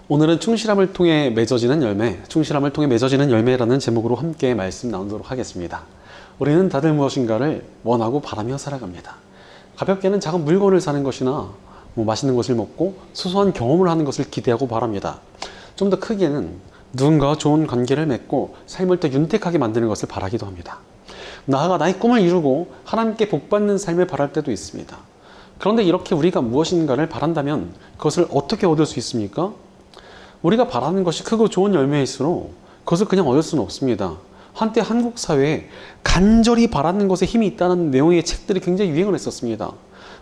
오늘은 충실함을 통해 맺어지는 열매, 충실함을 통해 맺어지는 열매라는 제목으로 함께 말씀 나누도록 하겠습니다. 우리는 다들 무엇인가를 원하고 바라며 살아갑니다. 가볍게는 작은 물건을 사는 것이나 맛있는 것을 먹고 소소한 경험을 하는 것을 기대하고 바랍니다. 좀 더 크게는 누군가와 좋은 관계를 맺고 삶을 더 윤택하게 만드는 것을 바라기도 합니다. 나아가 나의 꿈을 이루고 하나님께 복받는 삶을 바랄 때도 있습니다. 그런데 이렇게 우리가 무엇인가를 바란다면 그것을 어떻게 얻을 수 있습니까? 우리가 바라는 것이 크고 좋은 열매일수록 그것을 그냥 얻을 수는 없습니다. 한때 한국 사회에 간절히 바라는 것에 힘이 있다는 내용의 책들이 굉장히 유행을 했었습니다.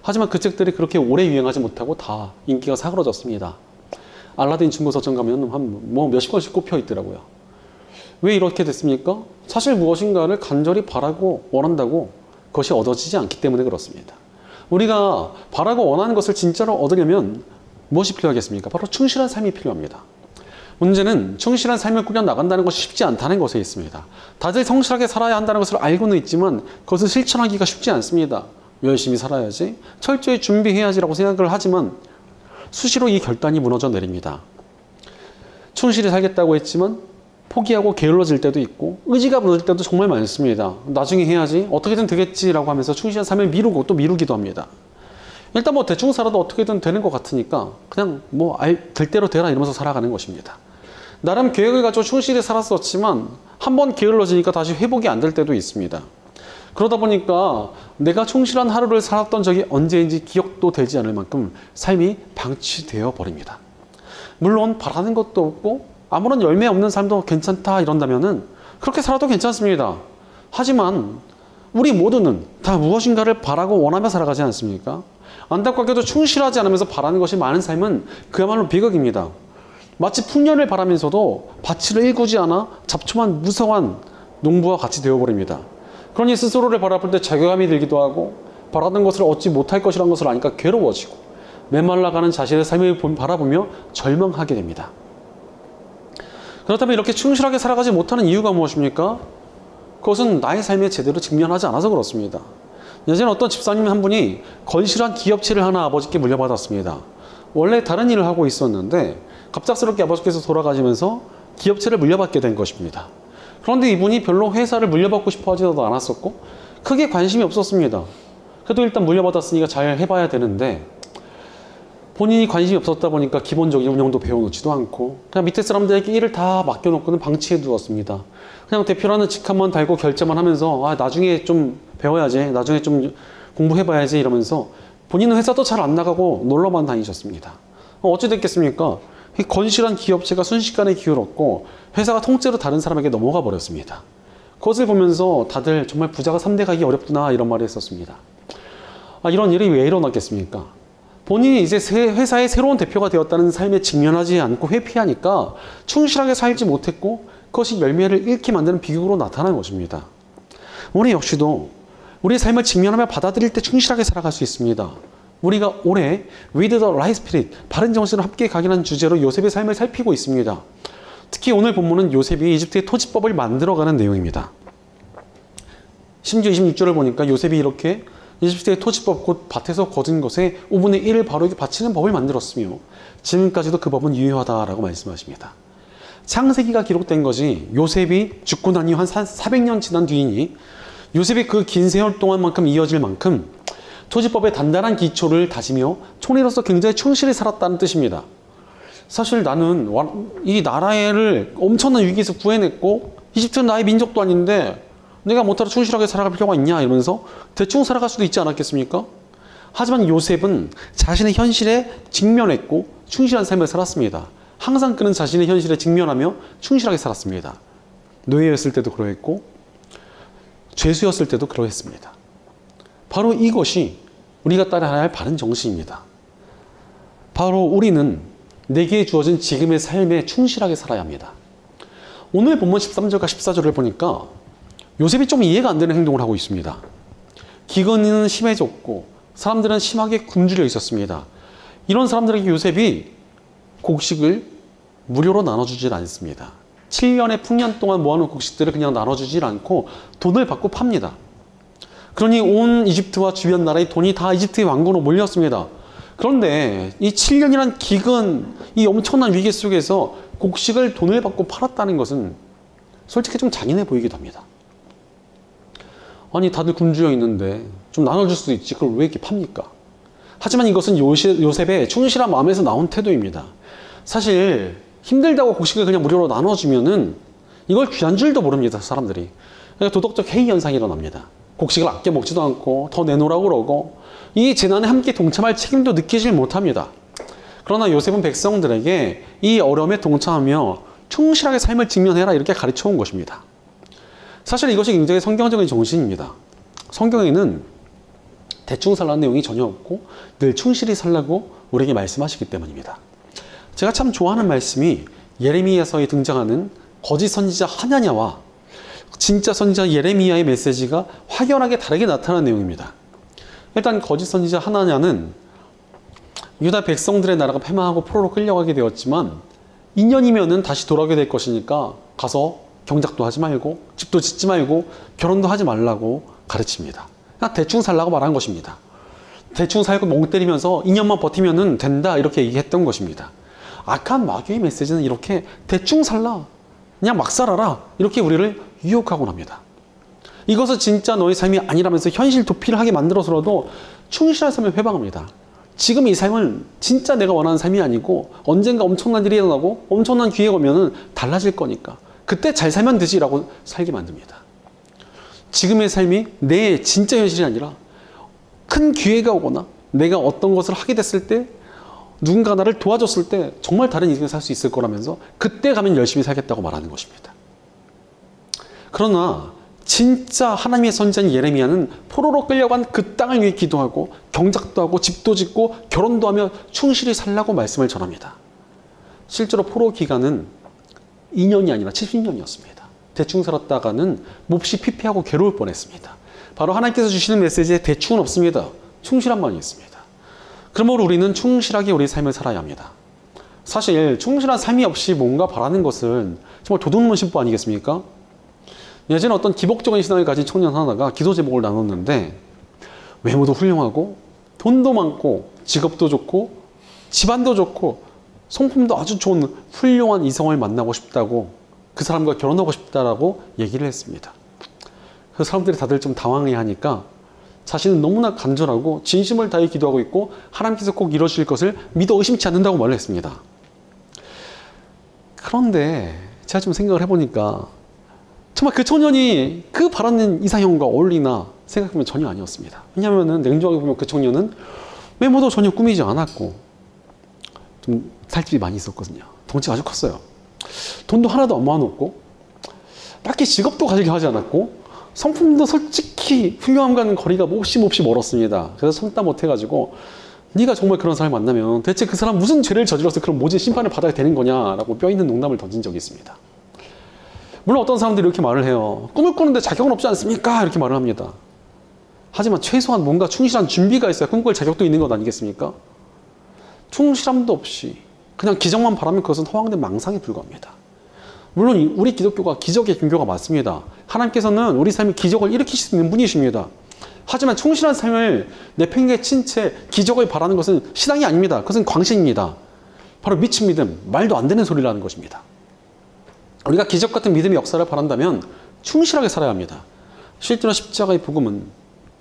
하지만 그 책들이 그렇게 오래 유행하지 못하고 다 인기가 사그러졌습니다. 알라딘 중고서점 가면 몇십 권씩 꼽혀 있더라고요. 왜 이렇게 됐습니까? 사실 무엇인가를 간절히 바라고 원한다고 그것이 얻어지지 않기 때문에 그렇습니다. 우리가 바라고 원하는 것을 진짜로 얻으려면 무엇이 필요하겠습니까? 바로 충실한 삶이 필요합니다. 문제는 충실한 삶을 꾸려나간다는 것이 쉽지 않다는 것에 있습니다. 다들 성실하게 살아야 한다는 것을 알고는 있지만 그것을 실천하기가 쉽지 않습니다. 열심히 살아야지, 철저히 준비해야지라고 생각을 하지만 수시로 이 결단이 무너져 내립니다. 충실히 살겠다고 했지만 포기하고 게을러질 때도 있고 의지가 무너질 때도 정말 많습니다. 나중에 해야지, 어떻게든 되겠지라고 하면서 충실한 삶을 미루고 또 미루기도 합니다. 일단 대충 살아도 어떻게든 되는 것 같으니까 그냥 될 대로 되라 이러면서 살아가는 것입니다. 나름 계획을 가지고 충실히 살았었지만 한번 게을러지니까 다시 회복이 안 될 때도 있습니다. 그러다 보니까 내가 충실한 하루를 살았던 적이 언제인지 기억도 되지 않을 만큼 삶이 방치되어 버립니다. 물론 바라는 것도 없고 아무런 열매 없는 삶도 괜찮다 이런다면은 그렇게 살아도 괜찮습니다. 하지만 우리 모두는 다 무엇인가를 바라고 원하며 살아가지 않습니까? 안타깝게도 충실하지 않으면서 바라는 것이 많은 삶은 그야말로 비극입니다. 마치 풍년을 바라면서도 밭을 일구지 않아 잡초만 무성한 농부와 같이 되어버립니다. 그러니 스스로를 바라볼 때 자괴감이 들기도 하고 바라던 것을 얻지 못할 것이라는 것을 아니까 괴로워지고 메말라가는 자신의 삶을 바라보며 절망하게 됩니다. 그렇다면 이렇게 충실하게 살아가지 못하는 이유가 무엇입니까? 그것은 나의 삶에 제대로 직면하지 않아서 그렇습니다. 예전에 어떤 집사님 한 분이 건실한 기업체를 하나 아버지께 물려받았습니다. 원래 다른 일을 하고 있었는데 갑작스럽게 아버지께서 돌아가시면서 기업체를 물려받게 된 것입니다. 그런데 이분이 별로 회사를 물려받고 싶어 하지도 않았었고 크게 관심이 없었습니다. 그래도 일단 물려받았으니까 잘 해봐야 되는데 본인이 관심이 없었다 보니까 기본적인 운영도 배워놓지도 않고 그냥 밑에 사람들에게 일을 다 맡겨놓고는 방치해 두었습니다. 그냥 대표라는 직함만 달고 결제만 하면서 나중에 좀 배워야지, 나중에 좀 공부해봐야지 이러면서 본인은 회사도 잘 안 나가고 놀러만 다니셨습니다. 어찌 됐겠습니까? 이 건실한 기업체가 순식간에 기울었고 회사가 통째로 다른 사람에게 넘어가 버렸습니다. 그것을 보면서 다들 정말 부자가 3대 가기 어렵구나 이런 말을 했었습니다. 이런 일이 왜 일어났겠습니까? 본인이 이제 회사의 새로운 대표가 되었다는 삶에 직면하지 않고 회피하니까 충실하게 살지 못했고 그것이 열매를 잃게 만드는 비극으로 나타나는 것입니다. 우리 역시도 우리의 삶을 직면하며 받아들일 때 충실하게 살아갈 수 있습니다. 우리가 올해 With the Right Spirit, 바른 정신으로 함께 가기라는 주제로 요셉의 삶을 살피고 있습니다. 특히 오늘 본문은 요셉이 이집트의 토지법을 만들어가는 내용입니다. 심지어 26절을 보니까 요셉이 이렇게 이집트의 토지법 곧 밭에서 거둔 것의 5분의 1을 바로에게 바치는 법을 만들었으며 지금까지도 그 법은 유효하다라고 말씀하십니다. 창세기가 기록된 것이 요셉이 죽고 난 이후 한 400년 지난 뒤이니 요셉이 그 긴 세월 동안만큼 이어질 만큼 토지법의 단단한 기초를 다지며 총리로서 굉장히 충실히 살았다는 뜻입니다. 사실 나는 이 나라를 엄청난 위기에서 구해냈고 이집트는 나의 민족도 아닌데 내가 못하러 충실하게 살아갈 필요가 있냐 이러면서 대충 살아갈 수도 있지 않았겠습니까? 하지만 요셉은 자신의 현실에 직면했고 충실한 삶을 살았습니다. 항상 그는 자신의 현실에 직면하며 충실하게 살았습니다. 노예였을 때도 그러했고 죄수였을 때도 그러했습니다. 바로 이것이 우리가 따라야 할 바른 정신입니다. 바로 우리는 내게 주어진 지금의 삶에 충실하게 살아야 합니다. 오늘 본문 13절과 14절을 보니까 요셉이 좀 이해가 안 되는 행동을 하고 있습니다. 기근은 심해졌고 사람들은 심하게 굶주려 있었습니다. 이런 사람들에게 요셉이 곡식을 무료로 나눠주질 않습니다. 7년의 풍년 동안 모아놓은 곡식들을 그냥 나눠주질 않고 돈을 받고 팝니다. 그러니 온 이집트와 주변 나라의 돈이 다 이집트의 왕궁으로 몰렸습니다. 그런데 이 7년이란 기근, 이 엄청난 위기 속에서 곡식을 돈을 받고 팔았다는 것은 솔직히 좀 잔인해 보이기도 합니다. 아니 다들 굶주려 있는데 좀 나눠줄 수도 있지 그걸 왜 이렇게 팝니까? 하지만 이것은 요셉의 충실한 마음에서 나온 태도입니다. 사실 힘들다고 곡식을 그냥 무료로 나눠주면은 이걸 귀한 줄도 모릅니다. 사람들이. 그러니까 도덕적 해이 현상이 일어납니다. 곡식을 아껴 먹지도 않고 더 내놓으라고 그러고 이 재난에 함께 동참할 책임도 느끼질 못합니다. 그러나 요셉은 백성들에게 이 어려움에 동참하며 충실하게 삶을 직면해라 이렇게 가르쳐 온 것입니다. 사실 이것이 굉장히 성경적인 정신입니다. 성경에는 대충 살라는 내용이 전혀 없고 늘 충실히 살라고 우리에게 말씀하시기 때문입니다. 제가 참 좋아하는 말씀이 예레미야서에 등장하는 거짓 선지자 하나냐와 진짜 선지자 예레미야의 메시지가 확연하게 다르게 나타나는 내용입니다. 일단 거짓 선지자 하나냐는 유다 백성들의 나라가 패망하고 포로로 끌려가게 되었지만 2년이면은 다시 돌아오게 될 것이니까 가서 경작도 하지 말고 집도 짓지 말고 결혼도 하지 말라고 가르칩니다. 그냥 대충 살라고 말한 것입니다. 대충 살고 멍 때리면서 2년만 버티면은 된다 이렇게 얘기했던 것입니다. 악한 마귀의 메시지는 이렇게 대충 살라 그냥 막 살아라 이렇게 우리를 유혹하곤 합니다. 이것은 진짜 너의 삶이 아니라면서 현실 도피를 하게 만들어서라도 충실한 삶을 회방합니다. 지금 이 삶은 진짜 내가 원하는 삶이 아니고 언젠가 엄청난 일이 일어나고 엄청난 기회가 오면은 달라질 거니까 그때 잘 살면 되지라고 살게 만듭니다. 지금의 삶이 내 진짜 현실이 아니라 큰 기회가 오거나 내가 어떤 것을 하게 됐을 때 누군가 나를 도와줬을 때 정말 다른 인생을 살 수 있을 거라면서 그때 가면 열심히 살겠다고 말하는 것입니다. 그러나 진짜 하나님의 선지자인 예레미야는 포로로 끌려간 그 땅을 위해 기도하고 경작도 하고 집도 짓고 결혼도 하며 충실히 살라고 말씀을 전합니다. 실제로 포로 기간은 2년이 아니라 70년이었습니다. 대충 살았다가는 몹시 피폐하고 괴로울 뻔했습니다. 바로 하나님께서 주시는 메시지에 대충은 없습니다. 충실함만이 있습니다. 그러므로 우리는 충실하게 우리 삶을 살아야 합니다. 사실 충실한 삶이 없이 뭔가 바라는 것은 정말 도둑놈 심보 아니겠습니까? 예전에 어떤 기복적인 신앙을 가진 청년 하나가 기도 제목을 나눴는데 외모도 훌륭하고 돈도 많고 직업도 좋고 집안도 좋고 성품도 아주 좋은 훌륭한 이성을 만나고 싶다고 그 사람과 결혼하고 싶다라고 얘기를 했습니다. 그 사람들이 다들 좀 당황해 하니까 자신은 너무나 간절하고 진심을 다해 기도하고 있고 하나님께서 꼭 이루실 것을 믿어 의심치 않는다고 말을 했습니다. 그런데 제가 좀 생각을 해보니까 정말 그 청년이 그 바라는 이상형과 어울리나 생각해보면 전혀 아니었습니다. 왜냐하면 냉정하게 보면 그 청년은 외모도 전혀 꾸미지 않았고 좀 살집이 많이 있었거든요. 덩치가 아주 컸어요. 돈도 하나도 안 모아놓고 딱히 직업도 가지려 하지 않았고 성품도 솔직히 훌륭함과는 거리가 몹시 멀었습니다. 그래서 참다 못해가지고 네가 정말 그런 사람을 만나면 대체 그 사람 무슨 죄를 저질러서 그런 모진 심판을 받아야 되는 거냐라고 뼈있는 농담을 던진 적이 있습니다. 물론 어떤 사람들이 이렇게 말을 해요. 꿈을 꾸는데 자격은 없지 않습니까? 이렇게 말을 합니다. 하지만 최소한 뭔가 충실한 준비가 있어야 꿈꿀 자격도 있는 것 아니겠습니까? 충실함도 없이 그냥 기적만 바라면 그것은 허황된 망상에 불과합니다. 물론 우리 기독교가 기적의 종교가 맞습니다. 하나님께서는 우리 삶에 기적을 일으키실 수 있는 분이십니다. 하지만 충실한 삶을 내팽개친 채 기적을 바라는 것은 신앙이 아닙니다. 그것은 광신입니다. 바로 미친 믿음, 말도 안 되는 소리라는 것입니다. 우리가 기적 같은 믿음의 역사를 바란다면 충실하게 살아야 합니다. 실제로 십자가의 복음은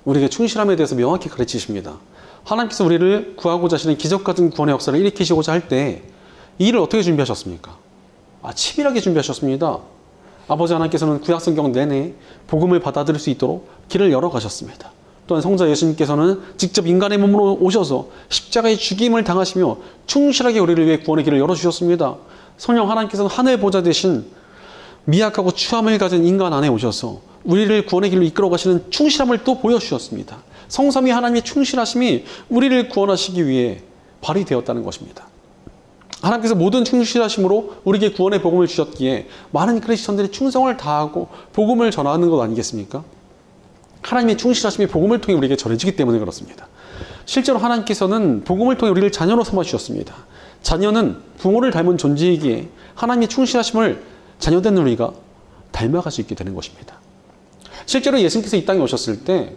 우리에게 충실함에 대해서 명확히 가르치십니다. 하나님께서 우리를 구하고자 하시는 기적 같은 구원의 역사를 일으키시고자 할 때 이 일을 어떻게 준비하셨습니까? 치밀하게 준비하셨습니다. 아버지 하나님께서는 구약성경 내내 복음을 받아들일 수 있도록 길을 열어가셨습니다. 또한 성자 예수님께서는 직접 인간의 몸으로 오셔서 십자가의 죽임을 당하시며 충실하게 우리를 위해 구원의 길을 열어주셨습니다. 성령 하나님께서는 하늘 보좌 대신 미약하고 추함을 가진 인간 안에 오셔서 우리를 구원의 길로 이끌어 가시는 충실함을 또 보여주셨습니다. 성삼위 하나님의 충실하심이 우리를 구원하시기 위해 발휘되었다는 것입니다. 하나님께서 모든 충실하심으로 우리에게 구원의 복음을 주셨기에 많은 크리스천들이 충성을 다하고 복음을 전하는 것 아니겠습니까? 하나님의 충실하심이 복음을 통해 우리에게 전해지기 때문에 그렇습니다. 실제로 하나님께서는 복음을 통해 우리를 자녀로 삼아주셨습니다. 자녀는 부모를 닮은 존재이기에 하나님의 충실하심을 자녀된 우리가 닮아갈 수 있게 되는 것입니다. 실제로 예수님께서 이 땅에 오셨을 때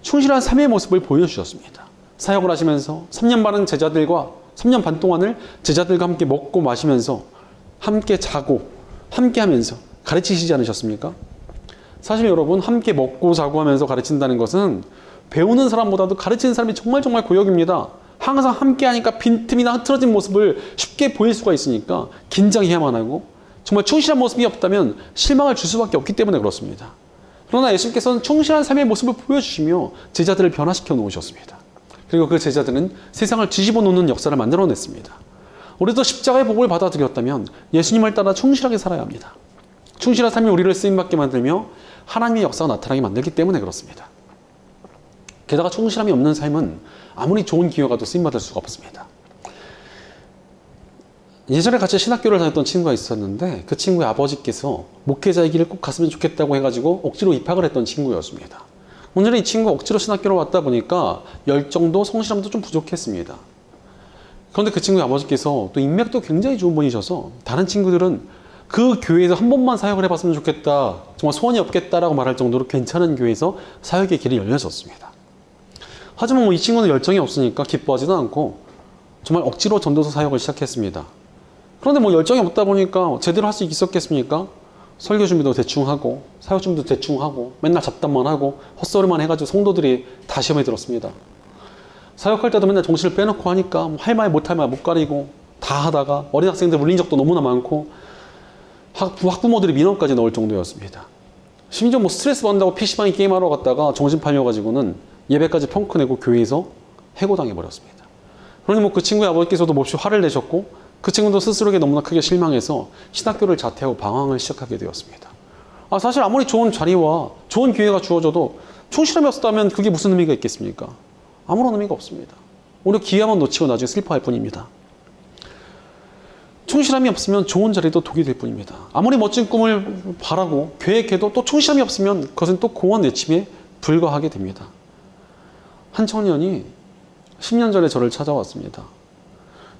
충실한 삶의 모습을 보여주셨습니다. 사역을 하시면서 3년 반은 3년 반 동안을 제자들과 함께 먹고 마시면서 함께 자고 함께 하면서 가르치시지 않으셨습니까? 사실 여러분, 함께 먹고 자고 하면서 가르친다는 것은 배우는 사람보다도 가르치는 사람이 정말 고역입니다. 항상 함께 하니까 빈틈이나 흐트러진 모습을 쉽게 보일 수가 있으니까 긴장해야만 하고, 정말 충실한 모습이 없다면 실망을 줄 수밖에 없기 때문에 그렇습니다. 그러나 예수님께서는 충실한 삶의 모습을 보여주시며 제자들을 변화시켜 놓으셨습니다. 그리고 그 제자들은 세상을 뒤집어 놓는 역사를 만들어냈습니다. 우리도 십자가의 복을 받아들였다면 예수님을 따라 충실하게 살아야 합니다. 충실한 삶이 우리를 쓰임받게 만들며 하나님의 역사가 나타나게 만들기 때문에 그렇습니다. 게다가 충실함이 없는 삶은 아무리 좋은 기회가 도 쓰임받을 수가 없습니다. 예전에 같이 신학교를 다녔던 친구가 있었는데 그 친구의 아버지께서 목회자의 길을 꼭 갔으면 좋겠다고 해가지고 억지로 입학을 했던 친구였습니다. 오늘은 이 친구가 억지로 신학교로 왔다 보니까 열정도 성실함도 좀 부족했습니다. 그런데 그 친구의 아버지께서 또 인맥도 굉장히 좋은 분이셔서 다른 친구들은 그 교회에서 한 번만 사역을 해봤으면 좋겠다, 정말 소원이 없겠다라고 말할 정도로 괜찮은 교회에서 사역의 길이 열려졌습니다. 하지만 이 친구는 열정이 없으니까 기뻐하지도 않고 정말 억지로 전도서 사역을 시작했습니다. 그런데 열정이 없다 보니까 제대로 할 수 있었겠습니까? 설교 준비도 대충 하고 사역 준비도 대충 하고 맨날 잡담만 하고 헛소리만 해가지고 성도들이 다 시험에 들었습니다. 사역할 때도 맨날 정신을 빼놓고 하니까 할 말 못할 말 못 가리고 다 하다가 어린 학생들 물린 적도 너무나 많고 학부모들이 민원까지 넣을 정도였습니다. 심지어 스트레스 받는다고 PC방에 게임하러 갔다가 정신 팔려가지고는 예배까지 펑크 내고 교회에서 해고당해버렸습니다. 그러니 그 친구의 아버지께서도 몹시 화를 내셨고 그 친구도 스스로에게 너무나 크게 실망해서 신학교를 자퇴하고 방황을 시작하게 되었습니다. 사실 아무리 좋은 자리와 좋은 기회가 주어져도 충실함이 없었다면 그게 무슨 의미가 있겠습니까? 아무런 의미가 없습니다. 오히려 기회만 놓치고 나중에 슬퍼할 뿐입니다. 충실함이 없으면 좋은 자리도 독이 될 뿐입니다. 아무리 멋진 꿈을 바라고 계획해도 또 충실함이 없으면 그것은 또 공허한 내침에 불과하게 됩니다. 한 청년이 10년 전에 저를 찾아왔습니다.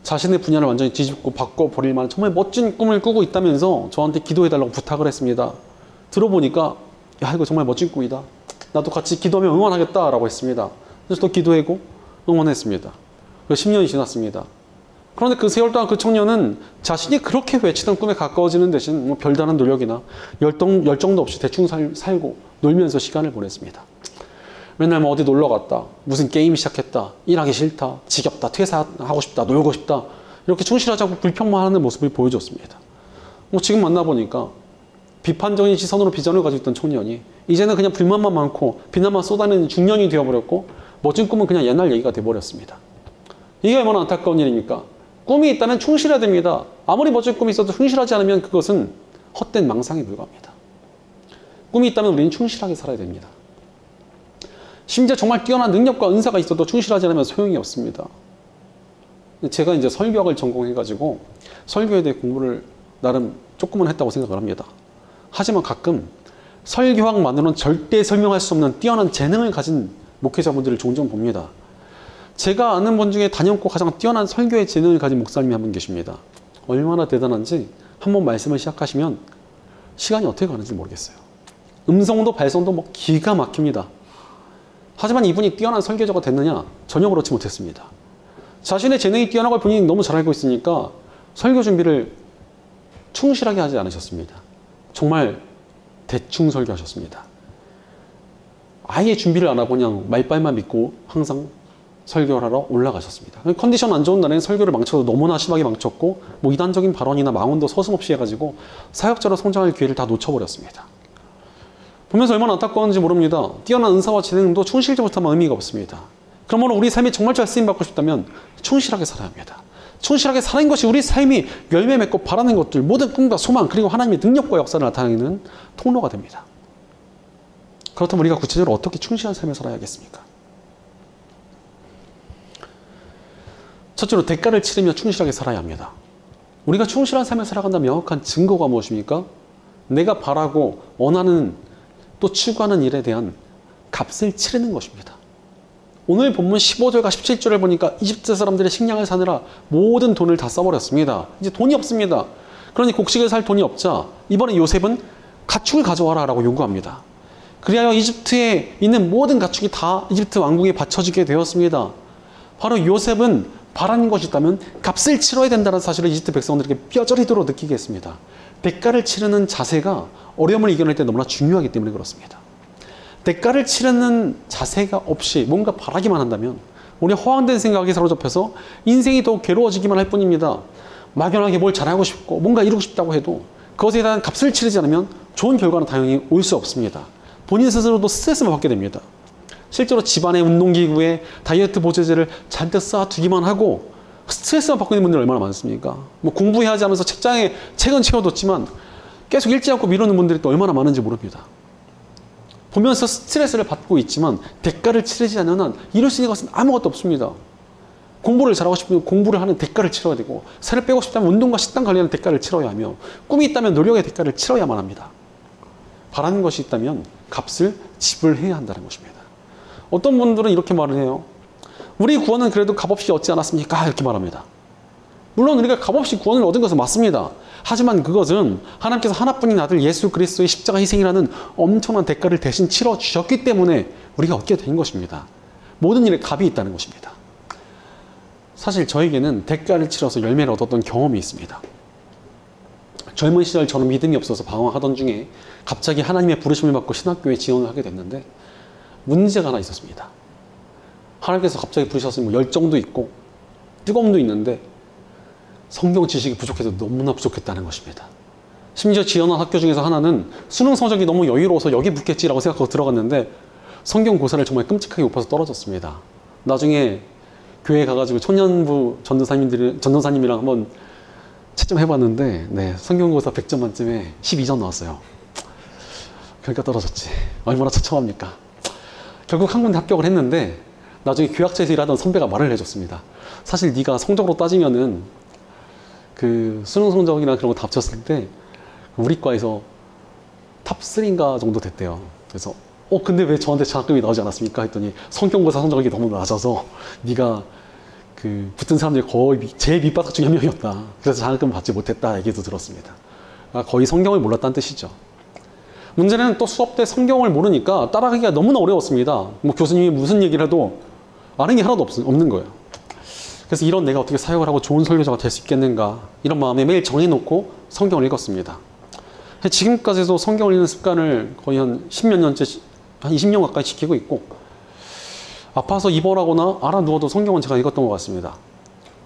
자신의 분야를 완전히 뒤집고 바꿔버릴 만한 정말 멋진 꿈을 꾸고 있다면서 저한테 기도해달라고 부탁을 했습니다. 들어보니까 야, 이거 정말 멋진 꿈이다, 나도 같이 기도하면 응원하겠다 라고 했습니다. 그래서 또 기도하고 응원했습니다. 10년이 지났습니다. 그런데 그 세월 동안 그 청년은 자신이 그렇게 외치던 꿈에 가까워지는 대신 별다른 노력이나 열정도 없이 대충 살고 놀면서 시간을 보냈습니다. 맨날 어디 놀러 갔다, 무슨 게임 시작했다, 일하기 싫다, 지겹다, 퇴사하고 싶다, 놀고 싶다, 이렇게 충실하지 않고 불평만 하는 모습을 보여줬습니다. 지금 만나보니까 비판적인 시선으로 비전을 가지고 있던 청년이 이제는 그냥 불만만 많고 비난만 쏟아내는 중년이 되어버렸고 멋진 꿈은 그냥 옛날 얘기가 돼버렸습니다. 이게 얼마나 안타까운 일입니까? 꿈이 있다면 충실해야 됩니다. 아무리 멋진 꿈이 있어도 충실하지 않으면 그것은 헛된 망상에 불과합니다. 꿈이 있다면 우리는 충실하게 살아야 됩니다. 심지어 정말 뛰어난 능력과 은사가 있어도 충실하지 않으면 소용이 없습니다. 제가 이제 설교학을 전공해가지고 설교에 대해 공부를 나름 조금은 했다고 생각을 합니다. 하지만 가끔 설교학만으로는 절대 설명할 수 없는 뛰어난 재능을 가진 목회자분들을 종종 봅니다. 제가 아는 분 중에 단연코 가장 뛰어난 설교의 재능을 가진 목사님이 한 분 계십니다. 얼마나 대단한지 한번 말씀을 시작하시면 시간이 어떻게 가는지 모르겠어요. 음성도 발성도 기가 막힙니다. 하지만 이분이 뛰어난 설교자가 됐느냐? 전혀 그렇지 못했습니다. 자신의 재능이 뛰어난 걸 본인이 너무 잘 알고 있으니까 설교 준비를 충실하게 하지 않으셨습니다. 정말 대충 설교하셨습니다. 아예 준비를 안 하고 그냥 말빨만 믿고 항상 설교를 하러 올라가셨습니다. 컨디션 안 좋은 날에는 설교를 망쳐도 너무나 심하게 망쳤고 이단적인 발언이나 망언도 서슴없이 해가지고 사역자로 성장할 기회를 다 놓쳐버렸습니다. 보면서 얼마나 안타까운지 모릅니다. 뛰어난 은사와 재능도 충실지 못하면 의미가 없습니다. 그러므로 우리 삶이 정말 잘 쓰임받고 싶다면 충실하게 살아야 합니다. 충실하게 사는 것이 우리 삶이 열매 맺고 바라는 것들, 모든 꿈과 소망, 그리고 하나님의 능력과 역사를 나타내는 통로가 됩니다. 그렇다면 우리가 구체적으로 어떻게 충실한 삶을 살아야겠습니까? 첫째로 대가를 치르며 충실하게 살아야 합니다. 우리가 충실한 삶을 살아간다는 명확한 증거가 무엇입니까? 내가 바라고 원하는 또 추구하는 일에 대한 값을 치르는 것입니다. 오늘 본문 15절과 17절을 보니까 이집트 사람들의 식량을 사느라 모든 돈을 다 써버렸습니다. 이제 돈이 없습니다. 그러니 곡식을 살 돈이 없자 이번에 요셉은 가축을 가져와라 라고 요구합니다. 그리하여 이집트에 있는 모든 가축이 다 이집트 왕궁에 바쳐지게 되었습니다. 바로 요셉은 바라는 것이 있다면 값을 치러야 된다는 사실을 이집트 백성들에게 뼈저리도록 느끼게 했습니다. 대가를 치르는 자세가 어려움을 이겨낼 때 너무나 중요하기 때문에 그렇습니다. 대가를 치르는 자세가 없이 뭔가 바라기만 한다면 우리 허황된 생각에 사로잡혀서 인생이 더 괴로워지기만 할 뿐입니다. 막연하게 뭘 잘하고 싶고 뭔가 이루고 싶다고 해도 그것에 대한 값을 치르지 않으면 좋은 결과는 당연히 올 수 없습니다. 본인 스스로도 스트레스만 받게 됩니다. 실제로 집안의 운동기구에 다이어트 보조제를 잔뜩 쌓아두기만 하고 스트레스만 받고 있는 분들이 얼마나 많습니까? 뭐 공부해야 하지 하면서 책장에 책은 채워뒀지만 계속 읽지 않고 미루는 분들이 또 얼마나 많은지 모릅니다. 보면서 스트레스를 받고 있지만 대가를 치르지 않는 한 이룰 수 있는 것은 아무것도 없습니다. 공부를 잘하고 싶으면 공부를 하는 대가를 치러야 되고, 살을 빼고 싶다면 운동과 식단 관리하는 대가를 치러야 하며, 꿈이 있다면 노력의 대가를 치러야만 합니다. 바라는 것이 있다면 값을 지불해야 한다는 것입니다. 어떤 분들은 이렇게 말을 해요. 우리 구원은 그래도 값없이 얻지 않았습니까? 이렇게 말합니다. 물론 우리가 값없이 구원을 얻은 것은 맞습니다. 하지만 그것은 하나님께서 하나뿐인 아들 예수 그리스도의 십자가 희생이라는 엄청난 대가를 대신 치러주셨기 때문에 우리가 얻게 된 것입니다. 모든 일에 값이 있다는 것입니다. 사실 저에게는 대가를 치러서 열매를 얻었던 경험이 있습니다. 젊은 시절 저는 믿음이 없어서 방황하던 중에 갑자기 하나님의 부르심을 받고 신학교에 지원을 하게 됐는데 문제가 하나 있었습니다. 하나님께서 갑자기 부르셨으면 열정도 있고 뜨거움도 있는데 성경 지식이 부족해서 너무나 부족했다는 것입니다. 심지어 지원한 학교 중에서 하나는 수능 성적이 너무 여유로워서 여기 붙겠지라고 생각하고 들어갔는데 성경 고사를 정말 끔찍하게 높아서 떨어졌습니다. 나중에 교회에 가가지고 청년부 전도사님이랑 한번 채점해봤는데 네, 성경고사 100점 만점에 12점 나왔어요. 그러니까 떨어졌지. 얼마나 처참합니까? 결국 한 군데 합격을 했는데 나중에 교학처에서 일하던 선배가 말을 해줬습니다. 사실 네가 성적으로 따지면은 그 수능 성적이나 그런 거 다 합쳤을 때 우리 과에서 탑 3인가 정도 됐대요. 그래서 근데 왜 저한테 장학금이 나오지 않았습니까? 했더니 성경고사 성적이 너무 낮아서 네가 그 붙은 사람들이 거의 제일 밑바닥 중에 한 명이었다. 그래서 장학금 받지 못했다 얘기도 들었습니다. 거의 성경을 몰랐다는 뜻이죠. 문제는 또 수업 때 성경을 모르니까 따라가기가 너무나 어려웠습니다. 뭐 교수님이 무슨 얘기를 해도 아는 게 하나도 없는 거예요. 그래서 이런 내가 어떻게 사역을 하고 좋은 설교자가 될 수 있겠는가 이런 마음에 매일 정해놓고 성경을 읽었습니다. 지금까지도 성경을 읽는 습관을 거의 한 10몇 년째, 한 20년 가까이 지키고 있고 아파서 입원하거나 알아 누워도 성경은 제가 읽었던 것 같습니다.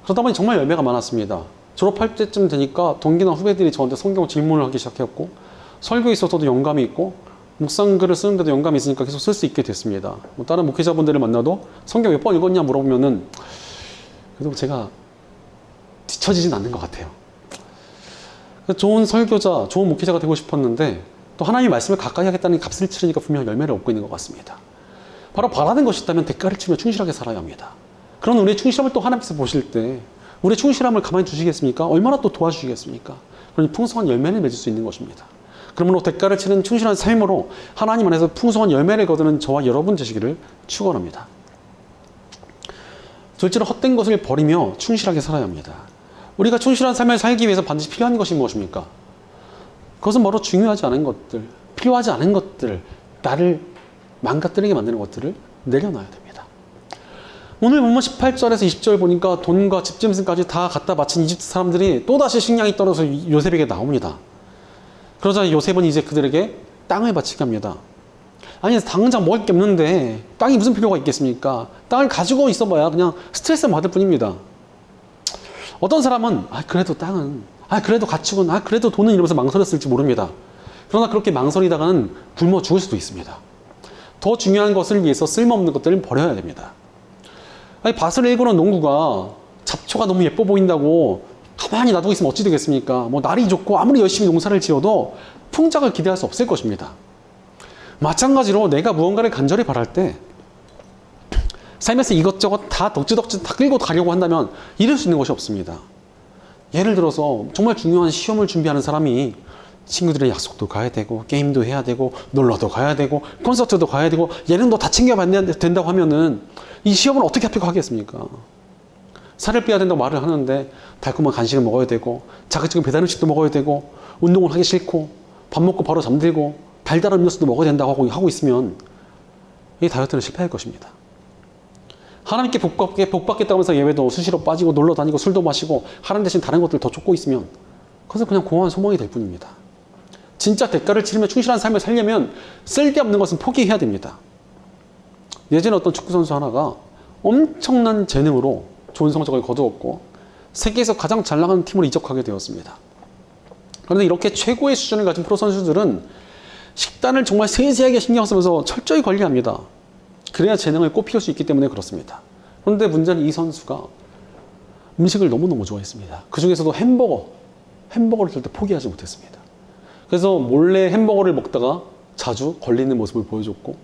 그러다 보니 정말 열매가 많았습니다. 졸업할 때쯤 되니까 동기나 후배들이 저한테 성경 질문을 하기 시작했고 설교에 있어서도 영감이 있고 묵상 글을 쓰는데도 영감이 있으니까 계속 쓸 수 있게 됐습니다. 뭐 다른 목회자분들을 만나도 성경 몇 번 읽었냐 물어보면은 그래도 제가 뒤처지진 않는 것 같아요. 좋은 설교자, 좋은 목회자가 되고 싶었는데 또 하나님의 말씀을 가까이 하겠다는 값을 치르니까 분명 열매를 얻고 있는 것 같습니다. 바로 바라는 것이 있다면 대가를 치며 충실하게 살아야 합니다. 그런 우리의 충실함을 또 하나님께서 보실 때 우리의 충실함을 가만히 두시겠습니까? 얼마나 또 도와주시겠습니까? 그러니 풍성한 열매를 맺을 수 있는 것입니다. 그러므로 대가를 치는 충실한 삶으로 하나님 안에서 풍성한 열매를 거두는 저와 여러분 되시기를 축원합니다. 둘째로 헛된 것을 버리며 충실하게 살아야 합니다. 우리가 충실한 삶을 살기 위해서 반드시 필요한 것이 무엇입니까? 그것은 바로 중요하지 않은 것들, 필요하지 않은 것들, 나를 망가뜨리게 만드는 것들을 내려놔야 됩니다. 오늘 본문 18절에서 20절 보니까 돈과 집짐승까지 다 갖다 바친 이집트 사람들이 또다시 식량이 떨어져서 요셉에게 나옵니다. 그러자 요셉은 이제 그들에게 땅을 바치게 합니다. 아니 당장 먹을 게 없는데 땅이 무슨 필요가 있겠습니까? 땅을 가지고 있어봐야 그냥 스트레스 받을 뿐입니다. 어떤 사람은 그래도 땅은 그래도 가축은 그래도 돈은 이러면서 망설였을지 모릅니다. 그러나 그렇게 망설이다가는 굶어 죽을 수도 있습니다. 더 중요한 것을 위해서 쓸모없는 것들을 버려야 됩니다. 밭을 일구는 농부가 잡초가 너무 예뻐 보인다고 가만히 놔두고 있으면 어찌 되겠습니까? 뭐 날이 좋고 아무리 열심히 농사를 지어도 풍작을 기대할 수 없을 것입니다. 마찬가지로 내가 무언가를 간절히 바랄 때 삶에서 이것저것 다 덕지덕지 다 끌고 가려고 한다면 이룰 수 있는 것이 없습니다. 예를 들어서 정말 중요한 시험을 준비하는 사람이 친구들의 약속도 가야 되고 게임도 해야 되고 놀러도 가야 되고 콘서트도 가야 되고 예능도 다 챙겨봐야 된다고 하면은 이 시험을 어떻게 합격하겠습니까? 살을 빼야 된다고 말을 하는데 달콤한 간식을 먹어야 되고 자극적인 배달 음식도 먹어야 되고 운동을 하기 싫고 밥 먹고 바로 잠들고 달달한 음료수도 먹어야 된다고 하고 있으면 이 다이어트는 실패할 것입니다. 하나님께 복받겠다고 하면서 예배도 수시로 빠지고 놀러 다니고 술도 마시고 하나님 대신 다른 것들 더 쫓고 있으면 그것은 그냥 공허한 소망이 될 뿐입니다. 진짜 대가를 치르며 충실한 삶을 살려면 쓸데없는 것은 포기해야 됩니다. 예전에 어떤 축구선수 하나가 엄청난 재능으로 좋은 성적을 거두었고 세계에서 가장 잘 나가는 팀으로 이적하게 되었습니다. 그런데 이렇게 최고의 수준을 가진 프로 선수들은 식단을 정말 세세하게 신경 쓰면서 철저히 관리합니다. 그래야 재능을 꽃피울 수 있기 때문에 그렇습니다. 그런데 문제는 이 선수가 음식을 너무너무 좋아했습니다. 그 중에서도 햄버거를 절대 포기하지 못했습니다. 그래서 몰래 햄버거를 먹다가 자주 걸리는 모습을 보여줬고,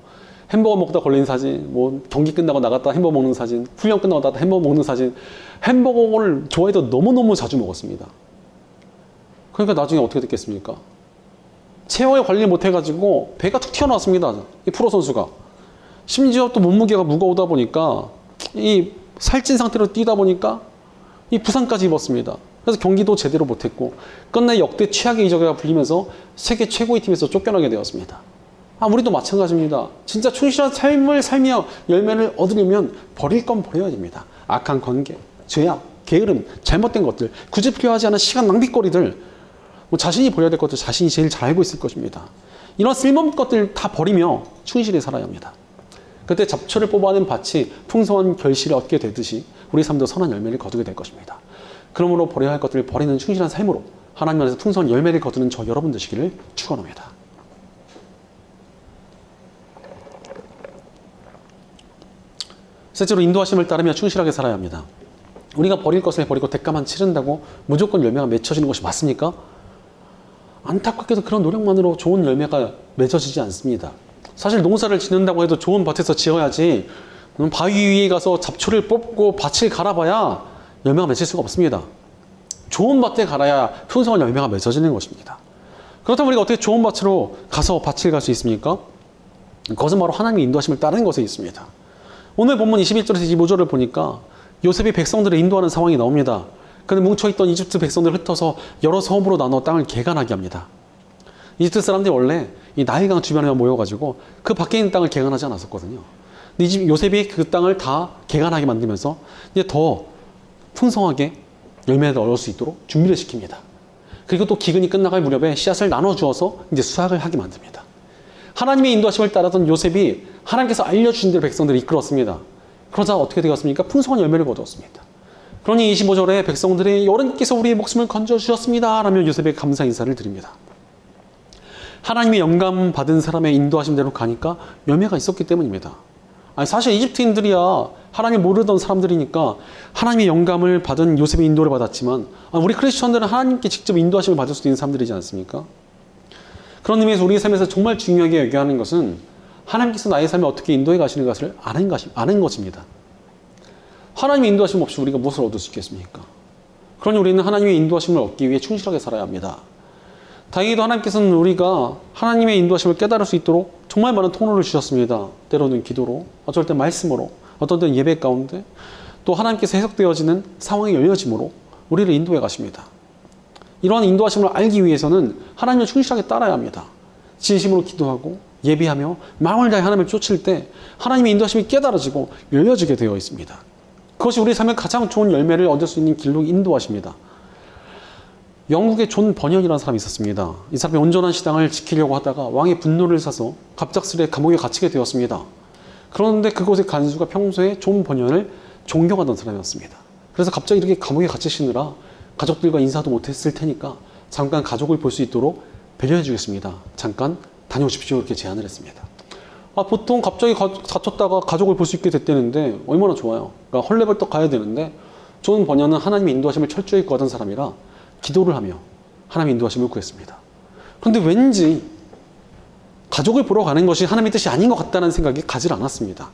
햄버거 먹다 걸린 사진, 뭐 경기 끝나고 나갔다 햄버거 먹는 사진, 훈련 끝나고 나갔다 햄버거 먹는 사진, 햄버거를 좋아해도 너무너무 자주 먹었습니다. 그러니까 나중에 어떻게 됐겠습니까? 체형을 관리 못해가지고 배가 툭 튀어나왔습니다. 이 프로 선수가. 심지어 또 몸무게가 무거우다 보니까 이 살찐 상태로 뛰다 보니까 이 부상까지 입었습니다. 그래서 경기도 제대로 못했고 끝내 역대 최악의 이적이 불리면서 세계 최고의 팀에서 쫓겨나게 되었습니다. 우리도 마찬가지입니다. 진짜 충실한 삶을 살며 열매를 얻으려면 버릴 건 버려야 됩니다. 악한 관계, 죄악, 게으름, 잘못된 것들, 굳이 필요하지 않은 시간 낭비거리들, 자신이 버려야 될 것들 자신이 제일 잘 알고 있을 것입니다. 이런 쓸모없는 것들 다 버리며 충실히 살아야 합니다. 그때 잡초를 뽑아낸 밭이 풍성한 결실을 얻게 되듯이 우리 삶도 선한 열매를 거두게 될 것입니다. 그러므로 버려야 할 것들을 버리는 충실한 삶으로 하나님 안에서 풍성한 열매를 거두는 저 여러분 되시기를 축원합니다. 셋째로 인도하심을 따르며 충실하게 살아야 합니다. 우리가 버릴 것을 버리고 대가만 치른다고 무조건 열매가 맺혀지는 것이 맞습니까? 안타깝게도 그런 노력만으로 좋은 열매가 맺어지지 않습니다. 사실 농사를 짓는다고 해도 좋은 밭에서 지어야지 바위 위에 가서 잡초를 뽑고 밭을 갈아봐야 열매가 맺힐 수가 없습니다. 좋은 밭에 갈아야 풍성한 열매가 맺어지는 것입니다. 그렇다면 우리가 어떻게 좋은 밭으로 가서 밭을 갈 수 있습니까? 그것은 바로 하나님의 인도하심을 따르는 것에 있습니다. 오늘 본문 21절에서 25절을 보니까 요셉이 백성들을 인도하는 상황이 나옵니다. 그는 뭉쳐있던 이집트 백성들을 흩어서 여러 섬으로 나눠 땅을 개간하게 합니다. 이집트 사람들이 원래 이 나일강 주변에 모여가지고 그 밖에 있는 땅을 개간하지 않았었거든요. 요셉이 그 땅을 다 개간하게 만들면서 이제 더 풍성하게 열매를 얻을 수 있도록 준비를 시킵니다. 그리고 또 기근이 끝나갈 무렵에 씨앗을 나눠주어서 이제 수확을 하게 만듭니다. 하나님의 인도하심을 따르던 요셉이 하나님께서 알려주신 대로 백성들을 이끌었습니다. 그러자 어떻게 되었습니까? 풍성한 열매를 거두었습니다. 그러니 25절에 백성들이 여러분께서 우리의 목숨을 건져주셨습니다 라며 요셉에게 감사 인사를 드립니다. 하나님의 영감 받은 사람의 인도하심대로 가니까 열매가 있었기 때문입니다. 사실 이집트인들이야 하나님 모르던 사람들이니까 하나님의 영감을 받은 요셉의 인도를 받았지만 우리 크리스천들은 하나님께 직접 인도하심을 받을 수도 있는 사람들이지 않습니까? 그런 의미에서 우리의 삶에서 정말 중요하게 여겨야 하는 것은 하나님께서 나의 삶에 어떻게 인도해 가시는 것을 아는 것입니다. 하나님의 인도하심 없이 우리가 무엇을 얻을 수 있겠습니까? 그러니 우리는 하나님의 인도하심을 얻기 위해 충실하게 살아야 합니다. 다행히도 하나님께서는 우리가 하나님의 인도하심을 깨달을 수 있도록 정말 많은 통로를 주셨습니다. 때로는 기도로, 어쩔 때 말씀으로, 어떤 때는 예배 가운데, 또 하나님께서 해석되어지는 상황이 열려짐으로 우리를 인도해 가십니다. 이러한 인도하심을 알기 위해서는 하나님을 충실하게 따라야 합니다. 진심으로 기도하고 예배하며 마음을 다해 하나님을 쫓을 때 하나님의 인도하심이 깨달아지고 열려지게 되어 있습니다. 그것이 우리 삶의 가장 좋은 열매를 얻을 수 있는 길로 인도하십니다. 영국의 존 버년이라는 사람이 있었습니다. 이 사람이 온전한 신앙을 지키려고 하다가 왕의 분노를 사서 갑작스레 감옥에 갇히게 되었습니다. 그런데 그곳의 간수가 평소에 존 버년을 존경하던 사람이었습니다. 그래서 갑자기 이렇게 감옥에 갇히시느라 가족들과 인사도 못했을 테니까 잠깐 가족을 볼 수 있도록 배려해 주겠습니다. 잠깐 다녀오십시오. 이렇게 제안을 했습니다. 보통 갑자기 갇혔다가 가족을 볼 수 있게 됐다는데 얼마나 좋아요. 그러니까 헐레벌떡 가야 되는데 존 버년은 하나님의 인도하심을 철저히 구하던 사람이라 기도를 하며 하나님의 인도하심을 구했습니다. 그런데 왠지 가족을 보러 가는 것이 하나님의 뜻이 아닌 것 같다는 생각이 가지 않았습니다.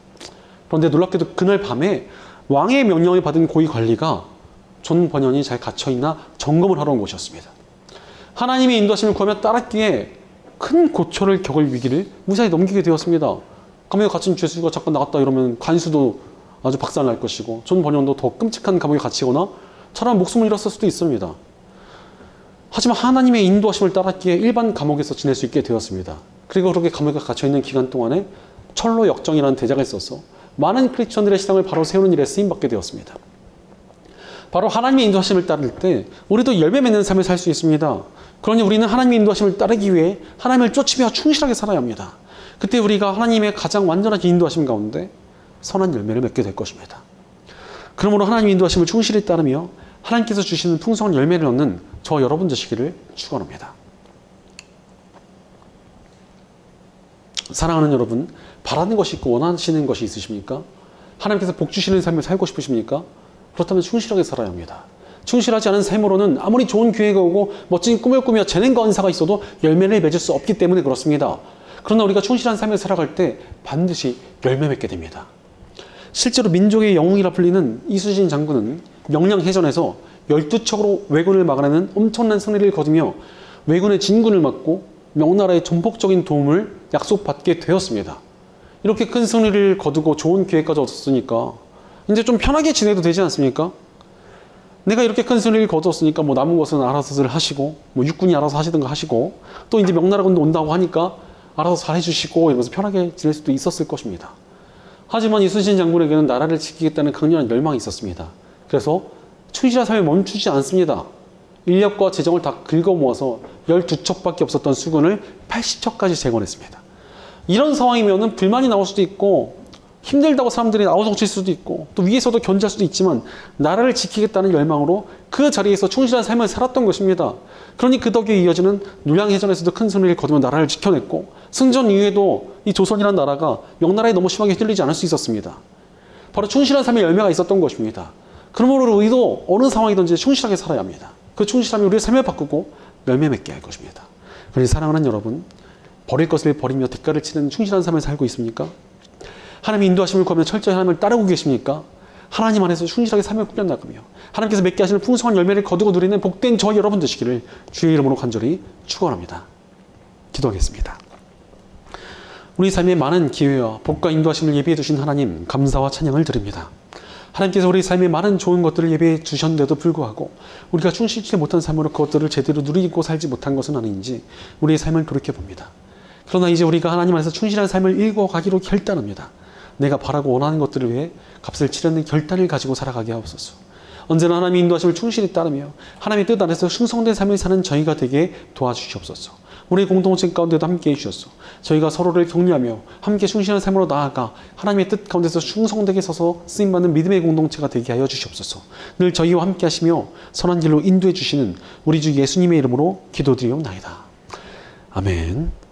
그런데 놀랍게도 그날 밤에 왕의 명령을 받은 고위 관리가 존 버년이 잘 갇혀있나 점검을 하러 온 곳이었습니다. 하나님의 인도하심을 구하며 따랐기에 큰 고초를 겪을 위기를 무사히 넘기게 되었습니다. 감옥에 갇힌 죄수가 잠깐 나갔다 이러면 간수도 아주 박살날 것이고 존 버년도 더 끔찍한 감옥에 갇히거나 차라리 목숨을 잃었을 수도 있습니다. 하지만 하나님의 인도하심을 따랐기에 일반 감옥에서 지낼 수 있게 되었습니다. 그리고 그렇게 감옥에 갇혀있는 기간 동안에 철로 역정이라는 대작을 써서 많은 크리스천들의 신앙을 바로 세우는 일에 쓰임받게 되었습니다. 바로 하나님의 인도하심을 따를 때 우리도 열매 맺는 삶을 살 수 있습니다. 그러니 우리는 하나님의 인도하심을 따르기 위해 하나님을 쫓으며 충실하게 살아야 합니다. 그때 우리가 하나님의 가장 완전한 인도하심 가운데 선한 열매를 맺게 될 것입니다. 그러므로 하나님의 인도하심을 충실히 따르며 하나님께서 주시는 풍성한 열매를 얻는 저 여러분 되시기를 축원합니다. 사랑하는 여러분, 바라는 것이 있고 원하시는 것이 있으십니까? 하나님께서 복 주시는 삶을 살고 싶으십니까? 그렇다면 충실하게 살아야 합니다. 충실하지 않은 삶으로는 아무리 좋은 기회가 오고 멋진 꿈을 꾸며 재능과 은사가 있어도 열매를 맺을 수 없기 때문에 그렇습니다. 그러나 우리가 충실한 삶을 살아갈 때 반드시 열매 맺게 됩니다. 실제로 민족의 영웅이라 불리는 이순신 장군은 명량해전에서 12척으로 왜군을 막아내는 엄청난 승리를 거두며 왜군의 진군을 막고 명나라의 전폭적인 도움을 약속받게 되었습니다. 이렇게 큰 승리를 거두고 좋은 기회까지 얻었으니까 이제 좀 편하게 지내도 되지 않습니까? 내가 이렇게 큰 승리를 거두었으니까 뭐 남은 것은 알아서들 하시고 뭐 육군이 알아서 하시든가 하시고 또 이제 명나라군도 온다고 하니까 알아서 잘 해주시고 이러면서 편하게 지낼 수도 있었을 것입니다. 하지만 이순신 장군에게는 나라를 지키겠다는 강렬한 열망이 있었습니다. 그래서 충실한 삶을 멈추지 않습니다. 인력과 재정을 다 긁어모아서 12척밖에 없었던 수군을 80척까지 재건했습니다. 이런 상황이면 불만이 나올 수도 있고 힘들다고 사람들이 아우성칠 수도 있고 또 위에서도 견제할 수도 있지만 나라를 지키겠다는 열망으로 그 자리에서 충실한 삶을 살았던 것입니다. 그러니 그 덕에 이어지는 노량해전에서도 큰 승리를 거두며 나라를 지켜냈고 승전 이후에도 이 조선이라는 나라가 명나라에 너무 심하게 흔들리지 않을 수 있었습니다. 바로 충실한 삶의 열매가 있었던 것입니다. 그러므로 우리도 어느 상황이든지 충실하게 살아야 합니다. 그 충실함이 우리의 삶을 바꾸고 열매 맺게 할 것입니다. 그러니 사랑하는 여러분, 버릴 것을 버리며 대가를 치는 충실한 삶을 살고 있습니까? 하나님의 인도하심을 구하며 철저히 하나님을 따르고 계십니까? 하나님 안에서 충실하게 삶을 꾸려나가며 하나님께서 맺게 하시는 풍성한 열매를 거두고 누리는 복된 저 여러분 되시기를 주의 이름으로 간절히 축원합니다. 기도하겠습니다. 우리 삶에 많은 기회와 복과 인도하심을 예비해 두신 하나님 감사와 찬양을 드립니다. 하나님께서 우리 삶에 많은 좋은 것들을 예비해 주셨는데도 불구하고 우리가 충실치 못한 삶으로 그것들을 제대로 누리고 살지 못한 것은 아닌지 우리의 삶을 돌이켜봅니다. 그러나 이제 우리가 하나님 안에서 충실한 삶을 읽어가기로 결단합니다. 내가 바라고 원하는 것들을 위해 값을 치르는 결단을 가지고 살아가게 하옵소서. 언제나 하나님의 인도하심을 충실히 따르며 하나님의 뜻 안에서 충성된 삶을 사는 저희가 되게 도와주시옵소서. 우리 공동체 가운데도 함께해 주셨소. 저희가 서로를 격려하며 함께 충실한 삶으로 나아가 하나님의 뜻 가운데서 충성되게 서서 쓰임받는 믿음의 공동체가 되게 하여 주시옵소서. 늘 저희와 함께 하시며 선한 길로 인도해 주시는 우리 주 예수님의 이름으로 기도드리옵나이다. 아멘.